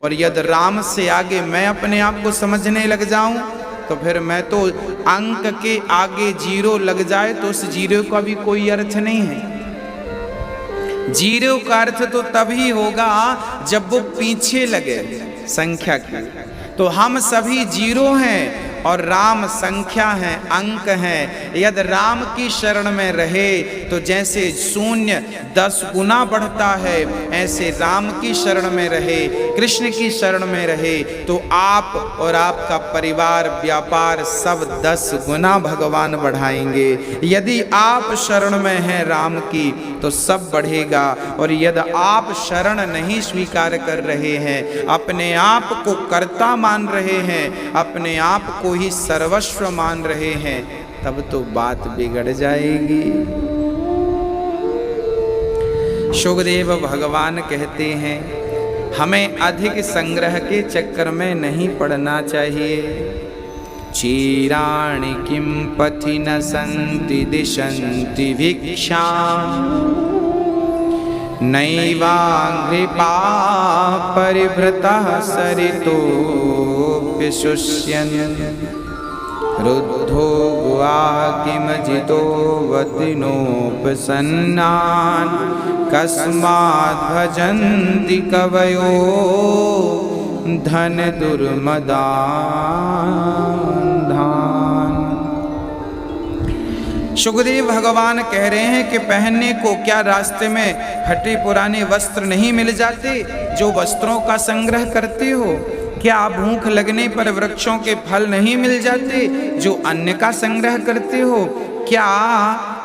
और यदि राम से आगे मैं अपने आप को समझने लग जाऊं तो फिर मैं तो अंक के आगे जीरो लग जाए तो उस जीरो का भी कोई अर्थ नहीं है। जीरो का अर्थ तो तभी होगा जब वो पीछे लगे संख्या की। तो हम सभी जीरो हैं और राम संख्या है, अंक है। यदि राम की शरण में रहे तो जैसे शून्य 10 गुना बढ़ता है, ऐसे राम की शरण में रहे, कृष्ण की शरण में रहे तो आप और आपका परिवार, व्यापार सब 10 गुना भगवान बढ़ाएंगे। यदि आप शरण में हैं राम की तो सब बढ़ेगा। और यदि आप शरण नहीं स्वीकार कर रहे हैं, अपने आप को कर्ता मान रहे हैं, अपने आप को ही सर्वस्व मान रहे हैं, तब तो बात बिगड़ जाएगी। शुकदेव भगवान कहते हैं हमें अधिक संग्रह के चक्कर में नहीं पड़ना चाहिए। चीराणि किं पथि न सन्ति दिशन्ति भिक्षा नैवाङ्घ्रिपा परिभृतः सरितोऽपि शुष्यन् रुद्धो गुआकिमजितो वतिनोपसन्नान् कस्माद् भजन्ति कवयो धन दुर्मदान्धान्। शुकदेव भगवान कह रहे हैं कि पहनने को क्या रास्ते में फटे पुराने वस्त्र नहीं मिल जाते जो वस्त्रों का संग्रह करते हो? क्या भूख लगने पर वृक्षों के फल नहीं मिल जाते जो अन्न का संग्रह करते हो?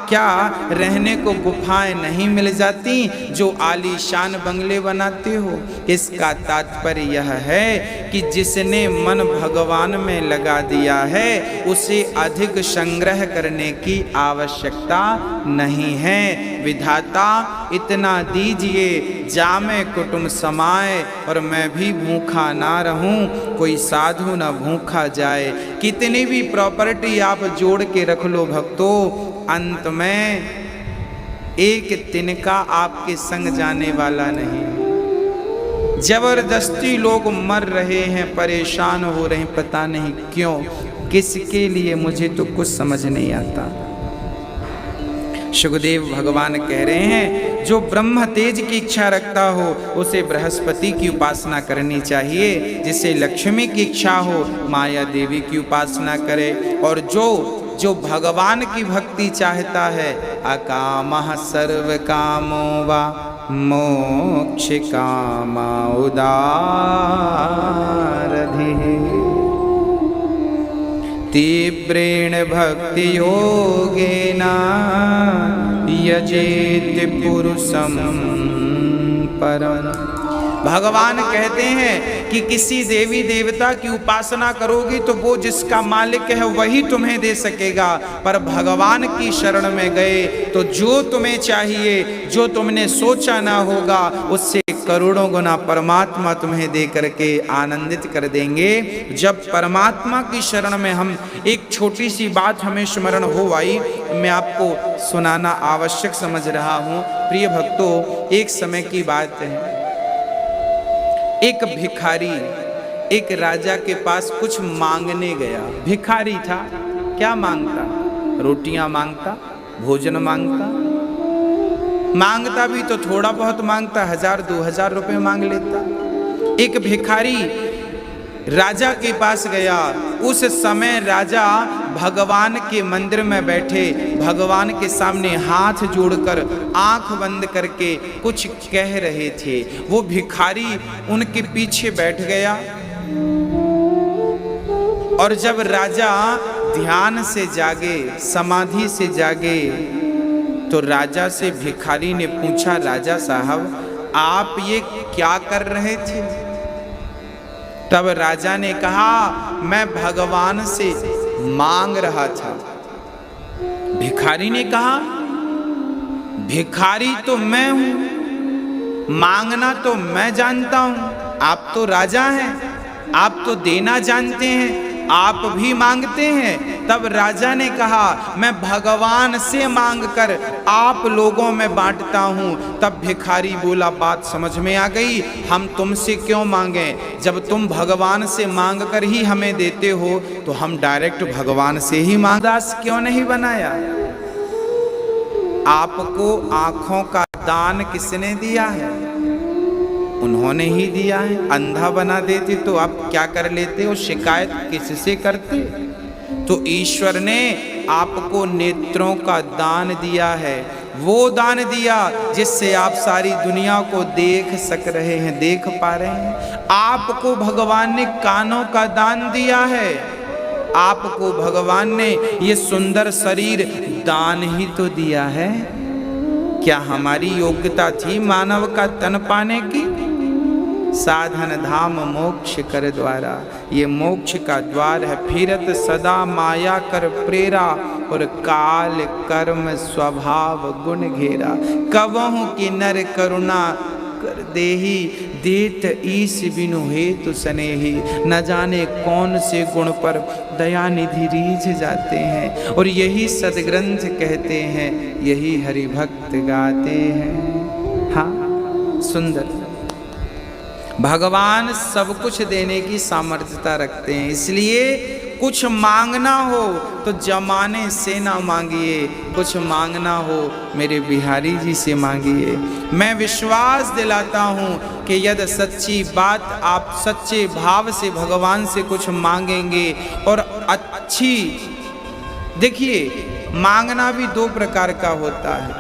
क्या रहने को गुफाएं नहीं मिल जाती जो आलीशान बंगले बनाते हो? इसका तात्पर्य यह है कि जिसने मन भगवान में लगा दिया है उसे अधिक संग्रह करने की आवश्यकता नहीं है। विधाता इतना दीजिए जामे कुटुंब समाए और मैं भी भूखा ना रहूं, कोई साधु ना भूखा जाए। कितनी भी प्रॉपर्टी आप जोड़ के रख लो भक्तों, अंत में एक तिनका आपके संग जाने वाला नहीं। जबरदस्ती लोग मर रहे हैं, परेशान हो रहे हैं, पता नहीं क्यों, किसके लिए, मुझे तो कुछ समझ नहीं आता। शुकदेव भगवान कह रहे हैं जो ब्रह्म तेज की इच्छा रखता हो उसे बृहस्पति की उपासना करनी चाहिए, जिसे लक्ष्मी की इच्छा हो माया देवी की उपासना करे। और जो भगवान की भक्ति चाहता है अकामः सर्व कामो वा मोक्ष कामा उदारधिः तीव्रेण भक्ति योगेन यजेत पुरुषं परम। भगवान कहते हैं कि किसी देवी देवता की उपासना करोगी तो वो जिसका मालिक है वही तुम्हें दे सकेगा, पर भगवान की शरण में गए तो जो तुम्हें चाहिए, जो तुमने सोचा ना होगा, उससे करोड़ों गुना परमात्मा तुम्हें दे करके आनंदित कर देंगे। जब परमात्मा की शरण में हम, एक छोटी सी बात हमें स्मरण हो आई, मैं आपको सुनाना आवश्यक समझ रहा हूँ। प्रिय भक्तों, एक समय की बात है, एक भिखारी एक राजा के पास कुछ मांगने गया। भिखारी था, क्या मांगता? रोटियां मांगता, भोजन मांगता भी तो थोड़ा बहुत मांगता, 1000-2000 रुपए मांग लेता। एक भिखारी राजा के पास गया। उस समय राजा भगवान के मंदिर में बैठे भगवान के सामने हाथ जोड़कर आंख बंद करके कुछ कह रहे थे। वो भिखारी उनके पीछे बैठ गया और जब राजा ध्यान से जागे, समाधि से जागे, तो राजा से भिखारी ने पूछा, राजा साहब आप ये क्या कर रहे थे? तब राजा ने कहा, मैं भगवान से मांग रहा था। भिखारी ने कहा, भिखारी तो मैं हूं, मांगना तो मैं जानता हूं, आप तो राजा हैं, आप तो देना जानते हैं, आप भी मांगते हैं? तब राजा ने कहा मैं भगवान से मांगकर आप लोगों में बांटता हूँ। तब भिखारी बोला बात समझ में आ गई, हम तुमसे क्यों मांगें, जब तुम भगवान से मांग कर ही हमें देते हो तो हम डायरेक्ट भगवान से ही मांग। दास क्यों नहीं बनाया? आपको आंखों का दान किसने दिया है? उन्होंने ही दिया है। अंधा बना देते तो आप क्या कर लेते हो, शिकायत किससे करते? तो ईश्वर ने आपको नेत्रों का दान दिया है, वो दान दिया जिससे आप सारी दुनिया को देख सक रहे हैं, देख पा रहे हैं। आपको भगवान ने कानों का दान दिया है, आपको भगवान ने ये सुंदर शरीर दान ही तो दिया है। क्या हमारी योग्यता थी मानव का तन पाने की? साधन धाम मोक्ष कर द्वारा, ये मोक्ष का द्वार है। फिरत सदा माया कर प्रेरा, और काल कर्म स्वभाव गुण घेरा। कबहु की नर करुणा कर देही, देत ईश बिनु हेतु स्नेही। न जाने कौन से गुण पर दया निधि रीझ जाते हैं, और यही सदग्रंथ कहते हैं, यही हरि भक्त गाते हैं। हाँ, सुंदर। भगवान सब कुछ देने की सामर्थ्यता रखते हैं, इसलिए कुछ मांगना हो तो जमाने से ना मांगिए, कुछ मांगना हो मेरे बिहारी जी से मांगिए। मैं विश्वास दिलाता हूँ कि यदि सच्ची बात आप सच्चे भाव से भगवान से कुछ मांगेंगे और अच्छी, देखिए मांगना भी दो प्रकार का होता है।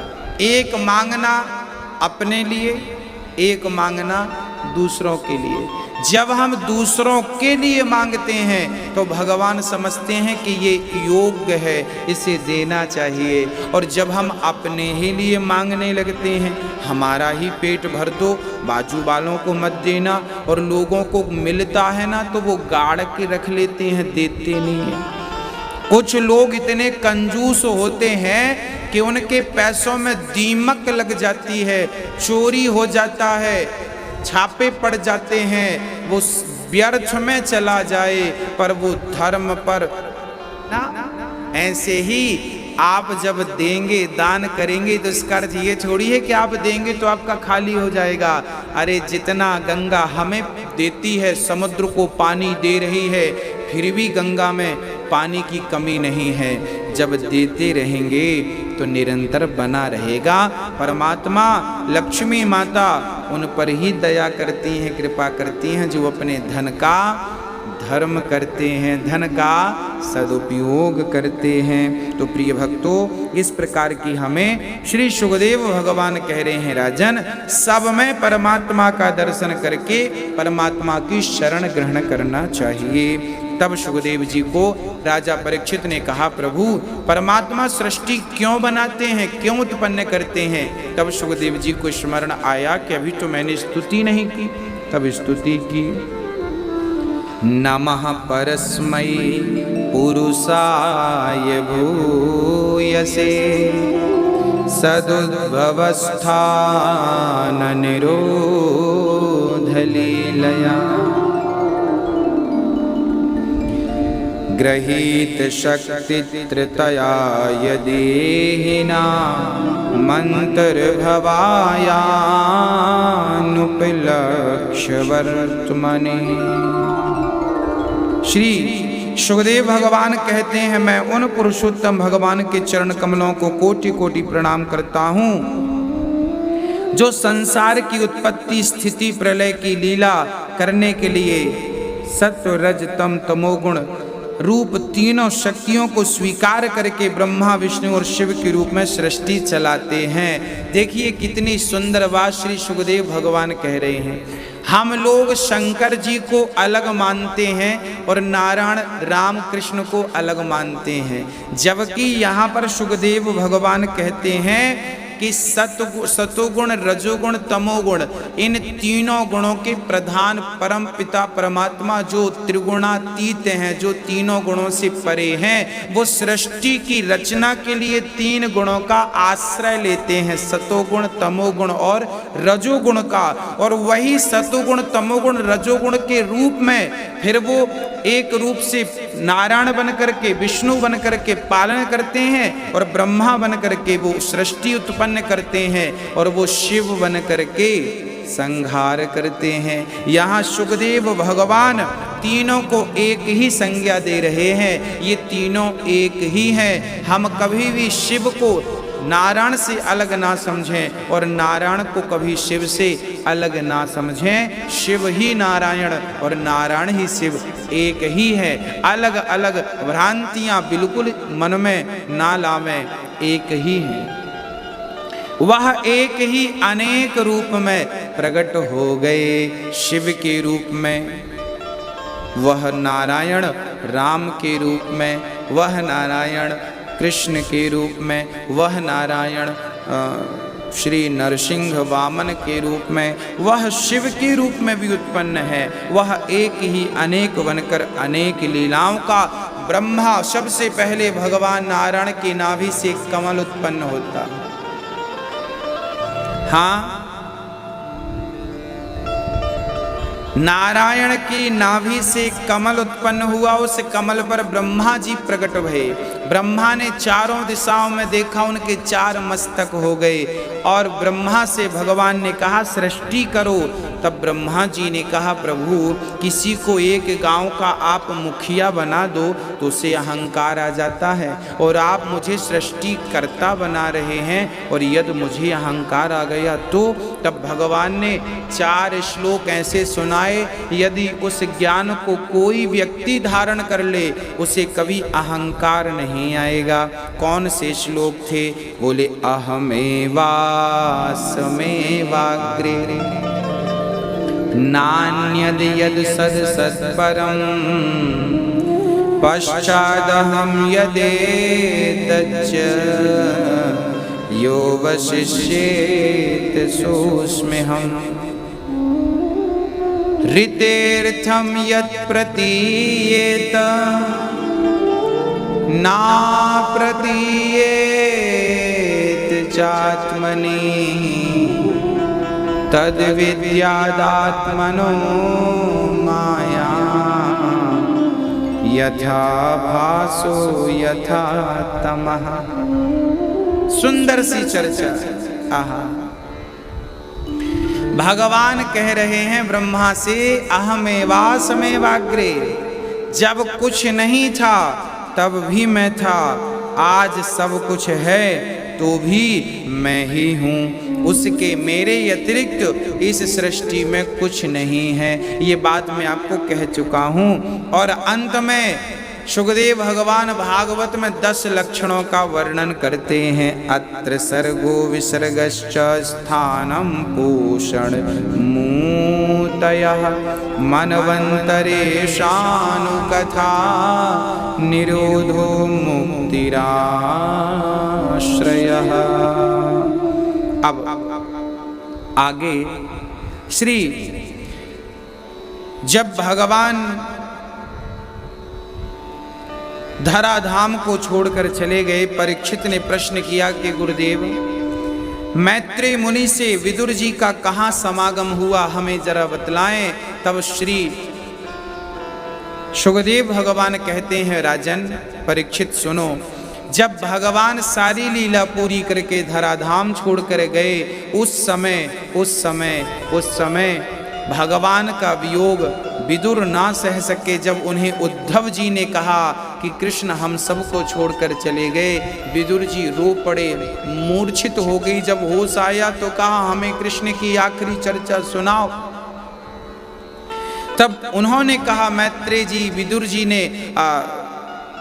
एक मांगना अपने लिए, एक मांगना दूसरों के लिए। जब हम दूसरों के लिए मांगते हैं तो भगवान समझते हैं कि ये योग्य है, इसे देना चाहिए। और जब हम अपने ही लिए मांगने लगते हैं, हमारा ही पेट भर दो, बाजू वालों को मत देना, और लोगों को मिलता है ना तो वो गाड़ के रख लेते हैं, देते नहीं हैं। कुछ लोग इतने कंजूस होते हैं कि उनके पैसों में दीमक लग जाती है, चोरी हो जाता है, छापे पड़ जाते हैं, वो व्यर्थ में चला जाए पर वो धर्म पर ना। ऐसे ही आप जब देंगे, दान करेंगे, तो इसका अर्थ ये थोड़ी है कि आप देंगे तो आपका खाली हो जाएगा। अरे जितना गंगा हमें देती है, समुद्र को पानी दे रही है, फिर भी गंगा में पानी की कमी नहीं है। जब देते रहेंगे तो निरंतर बना रहेगा। परमात्मा लक्ष्मी माता उन पर ही दया करती हैं, कृपा करती हैं जो अपने धन का धर्म करते हैं, धन का सदुपयोग करते हैं। तो प्रिय भक्तों, इस प्रकार की हमें श्री सुखदेव भगवान कह रहे हैं, राजन सब में परमात्मा का दर्शन करके परमात्मा की शरण ग्रहण करना चाहिए। तब सुखदेव जी को राजा परीक्षित ने कहा, प्रभु परमात्मा सृष्टि क्यों बनाते हैं, क्यों उत्पन्न करते हैं? तब सुखदेव जी को स्मरण आया कि अभी तो मैंने स्तुति नहीं की। तब स्तुति की, नमः परस्मै पुरुषाय भूयसे सदुद्भवस्थान निरोध लीलया गृहीत शक्ति तृतयाय देहिना मंत्र भवायानुपलक्ष्य वर्तमने। श्री सुखदेव भगवान कहते हैं, मैं उन पुरुषोत्तम भगवान के चरण कमलों को कोटि कोटि प्रणाम करता हूँ जो संसार की उत्पत्ति, स्थिति, प्रलय की लीला करने के लिए सत्व रज तम तमोगुण रूप तीनों शक्तियों को स्वीकार करके ब्रह्मा विष्णु और शिव के रूप में सृष्टि चलाते हैं। देखिए कितनी सुंदर बात श्री सुखदेव भगवान कह रहे हैं। हम लोग शंकर जी को अलग मानते हैं और नारायण राम कृष्ण को अलग मानते हैं, जबकि यहाँ पर सुखदेव भगवान कहते हैं कि सतोगुण, रजोगुण, तमोगुण, इन तीनों गुणों के प्रधान परम पिता परमात्मा जो त्रिगुणातीत हैं, जो तीनों गुणों से परे हैं, वो सृष्टि की रचना के लिए तीन गुणों का आश्रय लेते हैं, सतोगुण, तमोगुण और रजोगुण का। और वही सतोगुण, तमोगुण, रजोगुण के रूप में फिर वो एक रूप से नारायण बन करके, विष्णु बन करके पालन करते हैं, और ब्रह्मा बन करके वो सृष्टि उत्पन्न करते हैं, और वो शिव बन करके संहार करते हैं। यहाँ सुखदेव भगवान तीनों को एक ही संज्ञा दे रहे हैं, ये तीनों एक ही हैं। हम कभी भी शिव को नारायण से अलग ना समझें और नारायण को कभी शिव से अलग ना समझें। शिव ही नारायण और नारायण ही शिव एक ही है। अलग अलग भ्रांतियां बिल्कुल मन में ना लावें, एक ही है। वह एक ही अनेक रूप में प्रकट हो गए। शिव के रूप में वह नारायण, राम के रूप में वह नारायण, कृष्ण के रूप में वह नारायण, श्री नरसिंह वामन के रूप में वह शिव के रूप में भी उत्पन्न है। वह एक ही अनेक बनकर अनेक लीलाओं का ब्रह्मा सबसे पहले भगवान नारायण की नाभि से कमल उत्पन्न होता है। हाँ, नारायण की नाभि से कमल उत्पन्न हुआ, उस कमल पर ब्रह्मा जी प्रकट भये। ब्रह्मा ने चारों दिशाओं में देखा, उनके चार मस्तक हो गए, और ब्रह्मा से भगवान ने कहा सृष्टि करो। तब ब्रह्मा जी ने कहा प्रभु, किसी को एक गांव का आप मुखिया बना दो तो उसे अहंकार आ जाता है, और आप मुझे सृष्टि कर्ता बना रहे हैं, और यदि मुझे अहंकार आ गया तो। तब भगवान ने चार श्लोक ऐसे सुनाए, यदि उस ज्ञान को कोई व्यक्ति धारण कर ले उसे कभी अहंकार नहीं आएगा। कौन से श्लोक थे? बोले अहमेवास्मेवाग्रे नान्यद यद सद सत्परम पश्चादहं यदेतच्च यो वशिष्येत सोऽस्म्यहम् ऋतेर्थं यत् प्रतीयेत ना प्रतीयेत चात्मनि तद विद्यादात्मनो माया यथा भासो यथा तमः। सुंदर सी चर्चा। आहा, भगवान कह रहे हैं ब्रह्मा से अहमेवास्मेवाग्रे, जब कुछ नहीं था तब भी मैं था, आज सब कुछ है तो भी मैं ही हूँ, उसके मेरे अतिरिक्त इस सृष्टि में कुछ नहीं है। ये बात मैं आपको कह चुका हूँ। और अंत में सुखदेव भगवान भागवत में 10 लक्षणों का वर्णन करते हैं। अत्र सर्गो विसर्गश्च स्थानं पूषण मूतयः मनवन्तरेषानुकथा निरोधो मुक्तिराश्रयः। अब आगे श्री जब भगवान धराधाम को छोड़कर चले गए, परीक्षित ने प्रश्न किया कि गुरुदेव, मैत्रेय मुनि से विदुर जी का कहाँ समागम हुआ, हमें जरा बतलाएं। तब श्री सुखदेव भगवान कहते हैं, राजन परीक्षित सुनो, जब भगवान सारी लीला पूरी करके धराधाम छोड़कर गए, उस समय भगवान का वियोग विदुर ना सह सके। जब उन्हें उद्धव जी ने कहा कि कृष्ण हम सबको छोड़कर चले गए, विदुर जी रो पड़े, मूर्छित हो गई। जब होश आया तो कहा हमें कृष्ण की आखिरी चर्चा सुनाओ। तब उन्होंने कहा, मैत्रेय जी, विदुर जी ने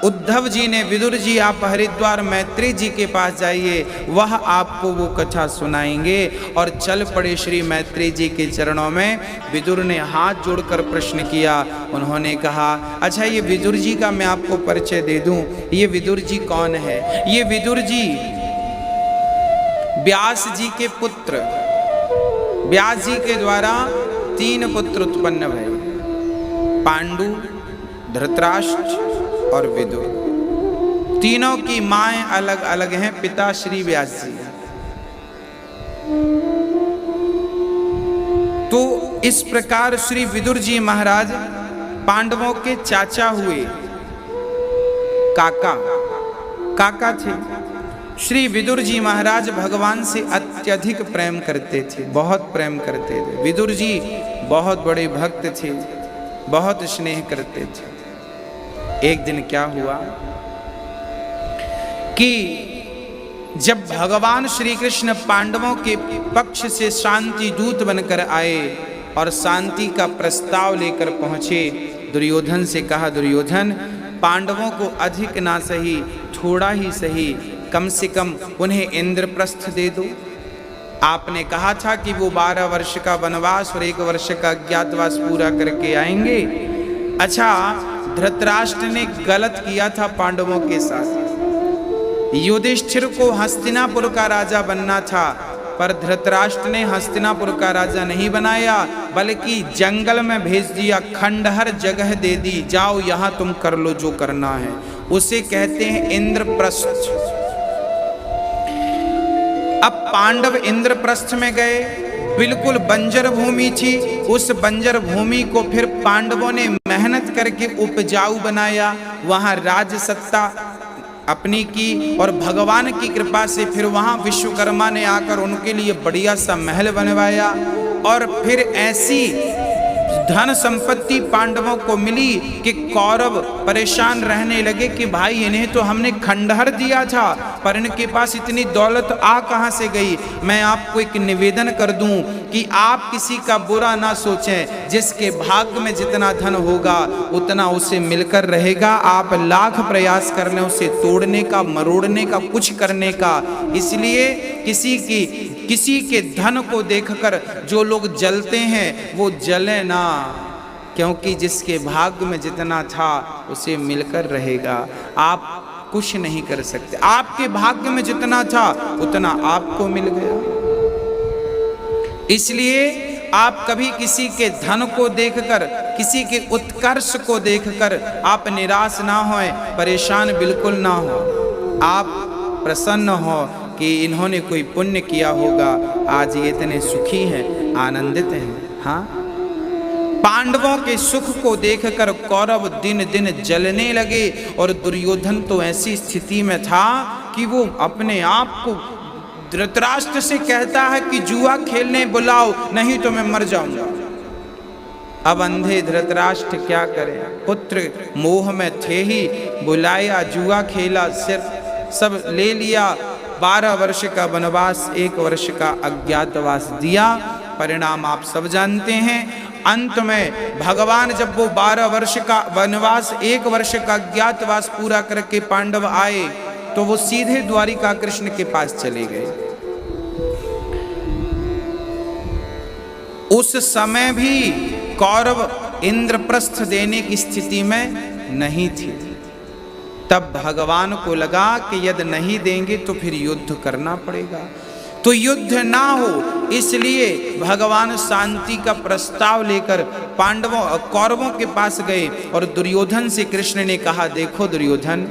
उद्धव जी ने, विदुर जी आप हरिद्वार मैत्रेय जी के पास जाइए, वह आपको वो कथा सुनाएंगे। और चल पड़े श्री मैत्रेय जी के चरणों में। विदुर ने हाथ जोड़कर प्रश्न किया। उन्होंने कहा, अच्छा ये विदुर जी का मैं आपको परिचय दे दूं, ये विदुर जी कौन है? ये विदुर जी व्यास जी के पुत्र, व्यास जी के द्वारा 3 पुत्र उत्पन्न भये, पांडु, धृतराष्ट्र और विदुर। तीनों की माएं अलग अलग हैं, पिता श्री व्यास जी। तो इस प्रकार श्री विदुर जी महाराज पांडवों के चाचा हुए, काका थे। श्री विदुर जी महाराज भगवान से अत्यधिक प्रेम करते थे, बहुत प्रेम करते थे। विदुर जी बहुत बड़े भक्त थे, बहुत स्नेह करते थे। एक दिन क्या हुआ कि जब भगवान श्री कृष्ण पांडवों के पक्ष से शांति दूत बनकर आए और शांति का प्रस्ताव लेकर पहुंचे, दुर्योधन से कहा, दुर्योधन पांडवों को अधिक ना सही, थोड़ा ही सही, कम से कम उन्हें इंद्रप्रस्थ दे दो। आपने कहा था कि वो 12 वर्ष का वनवास और 1 वर्ष का अज्ञातवास पूरा करके आएंगे। अच्छा, धृतराष्ट्र ने गलत किया था पांडवों के साथ। युधिष्ठिर को हस्तिनापुर का राजा बनना था, पर धृतराष्ट्र ने हस्तिनापुर का राजा नहीं बनाया, बल्कि जंगल में भेज दिया, खंडहर जगह दे दी, जाओ यहां तुम कर लो जो करना है। उसे कहते हैं इंद्रप्रस्थ। अब पांडव इंद्रप्रस्थ में गए, बिल्कुल बंजर भूमि थी। उस बंजर भूमि को फिर पांडवों ने मेहनत करके उपजाऊ बनाया, वहां राज सत्ता अपनी की, और भगवान की कृपा से फिर वहां विश्वकर्मा ने आकर उनके लिए बढ़िया सा महल बनवाया। और फिर ऐसी धन संपत्ति पांडवों को मिली कि कौरव परेशान रहने लगे कि भाई इन्हें तो हमने खंडहर दिया था, पर इनके पास इतनी दौलत आ कहां से गई। मैं आपको एक निवेदन कर दूं कि आप किसी का बुरा ना सोचें, जिसके भाग्य में जितना धन होगा उतना उसे मिलकर रहेगा। आप लाख प्रयास कर लें उसे तोड़ने का, मरोड़ने का, कुछ करने का। इसलिए किसी के धन को देखकर जो लोग जलते हैं वो जले ना, क्योंकि जिसके भाग्य में जितना था उसे मिलकर रहेगा। आप कुछ नहीं कर सकते, आपके भाग्य में जितना था उतना आपको मिल गया। इसलिए आप कभी किसी के धन को देखकर, किसी के उत्कर्ष को देखकर आप निराश ना होएं, परेशान बिल्कुल ना हो। आप प्रसन्न हो कि इन्होंने कोई पुण्य किया होगा, आज ये इतने सुखी हैं, आनंदित हैं। हाँ, पांडवों के सुख को देखकर कौरव दिन दिन जलने लगे, और दुर्योधन तो ऐसी स्थिति में था कि वो अपने आप को धृतराष्ट्र से कहता है कि जुआ खेलने बुलाओ, नहीं तो मैं मर जाऊंगा। अब अंधे धृतराष्ट्र क्या करे, पुत्र मोह में थे ही, बुलाया, जुआ खेला, सिर्फ सब ले लिया। 12 वर्ष का वनवास, 1 वर्ष का अज्ञातवास दिया। परिणाम आप सब जानते हैं। अंत में भगवान जब वो 12 वर्ष का वनवास, 1 वर्ष का अज्ञातवास पूरा करके पांडव आए, तो वो सीधे द्वारिका कृष्ण के पास चले गए। उस समय भी कौरव इंद्रप्रस्थ देने की स्थिति में नहीं थे। तब भगवान को लगा कि यदि नहीं देंगे तो फिर युद्ध करना पड़ेगा, तो युद्ध ना हो, इसलिए भगवान शांति का प्रस्ताव लेकर कौरवों के पास गए। और दुर्योधन से कृष्ण ने कहा, देखो दुर्योधन,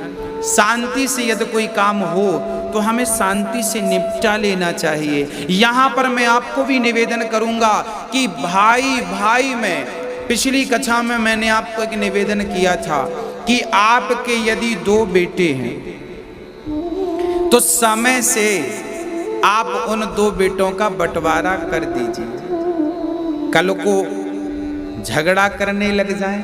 शांति से यदि कोई काम हो तो हमें शांति से निपटा लेना चाहिए। यहाँ पर मैं आपको भी निवेदन करूंगा कि भाई भाई में, पिछली कक्षा में मैंने आपको एक निवेदन किया था कि आपके यदि 2 बेटे हैं तो समय से आप उन 2 बेटों का बंटवारा कर दीजिए। कल को झगड़ा करने लग जाएं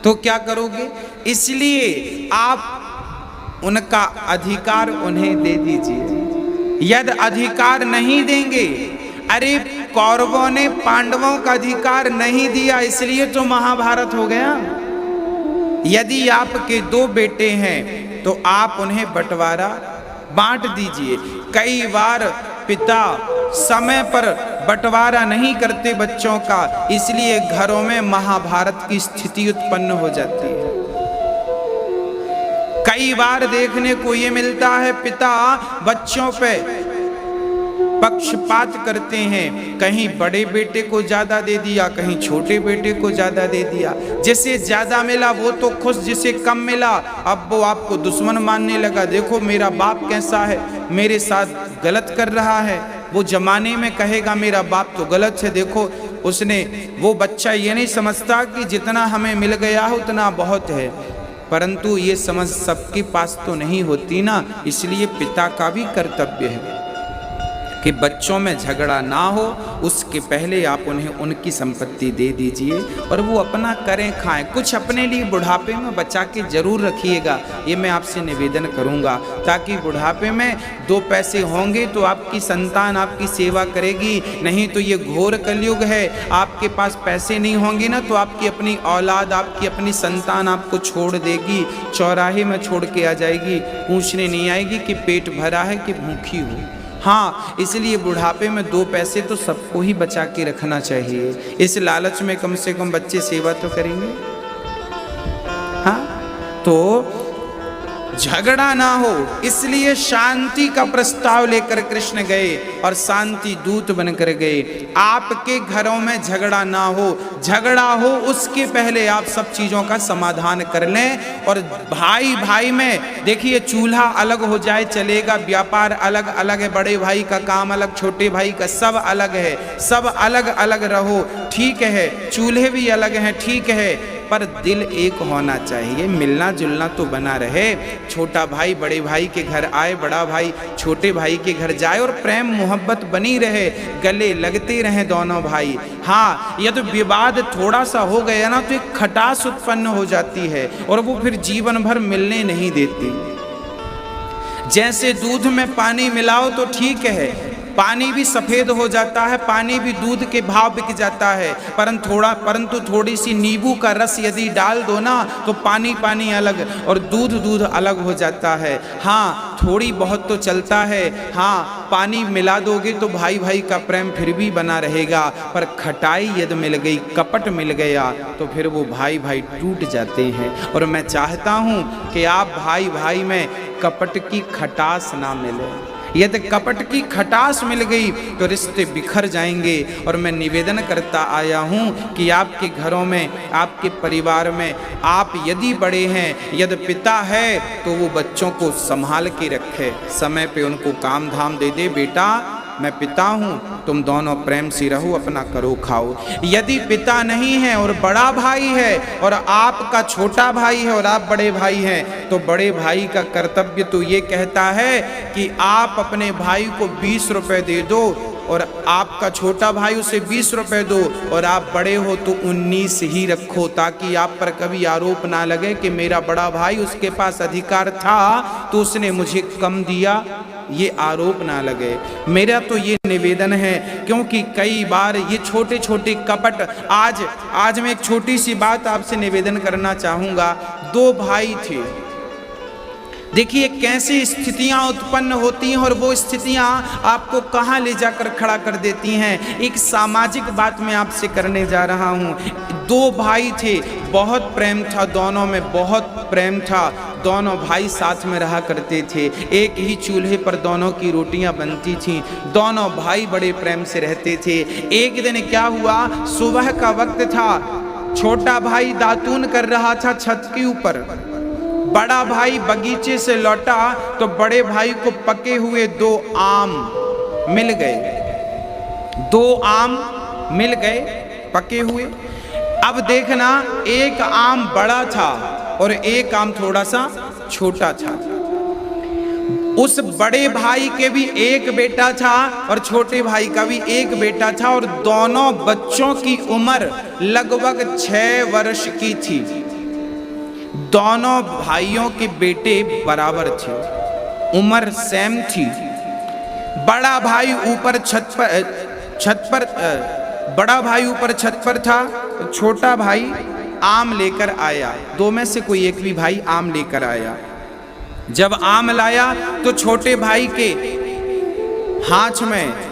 तो क्या करोगे? इसलिए आप उनका अधिकार उन्हें दे दीजिए। यदि अधिकार नहीं देंगे, अरे कौरवों ने पांडवों का अधिकार नहीं दिया, इसलिए तो महाभारत हो गया। यदि आपके 2 बेटे हैं तो आप उन्हें बंटवारा बांट दीजिए। कई बार पिता समय पर बंटवारा नहीं करते बच्चों का, इसलिए घरों में महाभारत की स्थिति उत्पन्न हो जाती है। कई बार देखने को ये मिलता है, पिता बच्चों पे पक्षपात करते हैं, कहीं बड़े बेटे को ज्यादा दे दिया, कहीं छोटे बेटे को ज्यादा दे दिया। जिसे ज्यादा मिला वो तो खुश, जिसे कम मिला अब वो आपको दुश्मन मानने लगा। देखो मेरा बाप कैसा है, मेरे साथ गलत कर रहा है। वो जमाने में कहेगा मेरा बाप तो गलत है। देखो उसने, वो बच्चा ये नहीं समझता कि जितना हमें मिल गया है उतना बहुत है, परंतु ये समझ सबके पास तो नहीं होती ना। इसलिए पिता का भी कर्तव्य है कि बच्चों में झगड़ा ना हो, उसके पहले आप उन्हें उनकी संपत्ति दे दीजिए और वो अपना करें खाएं। कुछ अपने लिए बुढ़ापे में बचा के जरूर रखिएगा, ये मैं आपसे निवेदन करूंगा, ताकि बुढ़ापे में 2 पैसे होंगे तो आपकी संतान आपकी सेवा करेगी। नहीं तो ये घोर कलयुग है, आपके पास पैसे नहीं होंगे ना तो आपकी अपनी औलाद, आपकी अपनी संतान आपको छोड़ देगी, चौराहे में छोड़ के आ जाएगी, पूछने नहीं आएगी कि पेट भरा है कि भूखी हो। हाँ, इसलिए बुढ़ापे में 2 पैसे तो सबको ही बचा के रखना चाहिए। इस लालच में कम से कम बच्चे सेवा तो करेंगे। हाँ, तो झगड़ा ना हो, इसलिए शांति का प्रस्ताव लेकर कृष्ण गए और शांति दूत बनकर गए। आपके घरों में झगड़ा ना हो, झगड़ा हो उसके पहले आप सब चीजों का समाधान कर लें। और भाई भाई में देखिए, चूल्हा अलग हो जाए चलेगा, व्यापार अलग अलग है, बड़े भाई का काम अलग, छोटे भाई का सब अलग है, सब अलग अलग रहो, ठीक है, चूल्हे भी अलग हैं, ठीक है, पर दिल एक होना चाहिए, मिलना जुलना तो बना रहे। छोटा भाई बड़े भाई के घर आए, बड़ा भाई छोटे भाई के घर जाए और प्रेम मोहब्बत बनी रहे, गले लगते रहे दोनों भाई। हाँ, यदि विवाद थोड़ा सा हो गया ना तो एक खटास उत्पन्न हो जाती है और वो फिर जीवन भर मिलने नहीं देती। जैसे दूध में पानी मिलाओ तो ठीक है, पानी भी सफेद हो जाता है, पानी भी दूध के भाव बिक जाता है, परंतु थोड़ी सी नींबू का रस यदि डाल दो ना तो पानी पानी अलग और दूध दूध अलग हो जाता है। हाँ, थोड़ी बहुत तो चलता है, हाँ, पानी मिला दोगे तो भाई भाई का प्रेम फिर भी बना रहेगा, पर खटाई यदि मिल गई, कपट मिल गया तो फिर वो भाई भाई टूट जाते हैं। और मैं चाहता हूँ कि आप भाई भाई में कपट की खटास ना मिले। यदि कपट की खटास मिल गई तो रिश्ते बिखर जाएंगे। और मैं निवेदन करता आया हूँ कि आपके घरों में, आपके परिवार में, आप यदि बड़े हैं, यदि पिता है तो वो बच्चों को संभाल के रखे, समय पे उनको काम धाम दे दे, बेटा मैं पिता हूँ, तुम दोनों प्रेम से रहो, अपना करो खाओ। यदि पिता नहीं है और बड़ा भाई है और आपका छोटा भाई है और आप बड़े भाई हैं, तो बड़े भाई का कर्तव्य तो ये कहता है कि आप अपने भाई को 20 रुपए दे दो और आपका छोटा भाई उसे 20 रुपए दो, और आप बड़े हो तो 19 ही रखो, ताकि आप पर कभी आरोप ना लगे कि मेरा बड़ा भाई, उसके पास अधिकार था तो उसने मुझे कम दिया, ये आरोप ना लगे। मेरा तो ये निवेदन है, क्योंकि कई बार ये छोटे छोटे कपट, आज मैं एक छोटी सी बात आपसे निवेदन करना चाहूँगा। 2 भाई थे, देखिए कैसी स्थितियां उत्पन्न होती हैं और वो स्थितियां आपको कहां ले जाकर खड़ा कर देती हैं। एक सामाजिक बात मैं आपसे करने जा रहा हूं। 2 भाई थे, बहुत प्रेम था दोनों में, बहुत प्रेम था, दोनों भाई साथ में रहा करते थे, एक ही चूल्हे पर दोनों की रोटियां बनती थीं, दोनों भाई बड़े प्रेम से रहते थे। एक दिन क्या हुआ, सुबह का वक्त था, छोटा भाई दातून कर रहा था छत के ऊपर, बड़ा भाई बगीचे से लौटा तो बड़े भाई को पके हुए 2 आम मिल गए, 2 आम मिल गए पके हुए। अब देखना, एक आम बड़ा था और एक आम थोड़ा सा छोटा था। उस बड़े भाई के भी एक बेटा था और छोटे भाई का भी एक बेटा था, और दोनों बच्चों की उम्र लगभग 6 वर्ष की थी। दोनों भाइयों के बेटे बराबर थे, उम्र सेम थी। बड़ा भाई ऊपर छत पर बड़ा भाई ऊपर छत पर था, छोटा भाई आम लेकर आया। 2 में से कोई एक भी भाई आम लेकर आया। जब आम लाया तो छोटे भाई के हाथ में